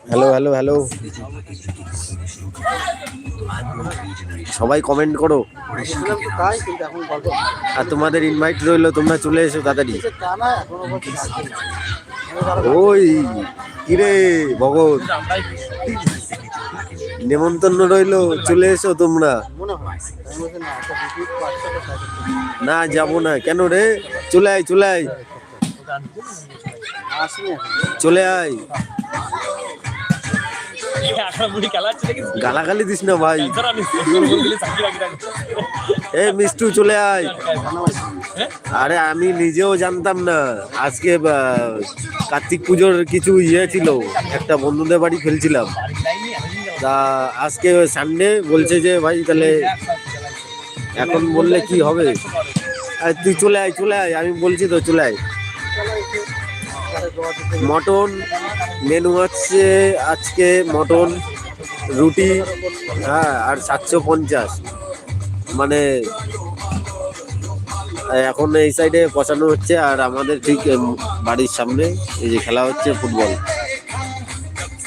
Hello hello hello, সবাই comment করো। আর তোমাদের ইনভাইট রইলো, তোমরা চলে এসো তাড়াতাড়ি। ওই কিরে ভগত, নেমন্তন্ন রইলো, চলে এসো তোমরা। না যাবো না কেন রে, চলে আয় চলে আয় চলে আয়। গালাগালি দিস না ভাই। এ মিষ্টু চলে আয়। আরে আমি নিজেও জানতাম না আজকে কার্তিক পুজোর কিছু ইয়ে ছিল, একটা বন্ধুদের বাড়ি খেলছিলাম, তা আজকে সানডে বলছে যে ভাই তাহলে এখন বললে কি হবে, আর তুই চলে আয় চলে আয়, আমি বলছি তো চলে আয়। মটন মেনু হচ্ছে আজকে, মটন রুটি, হ্যাঁ, আর 750, মানে এখন এই সাইডে পচানো হচ্ছে, আর আমাদের ঠিক বাড়ির সামনে এই যে খেলা হচ্ছে ফুটবল।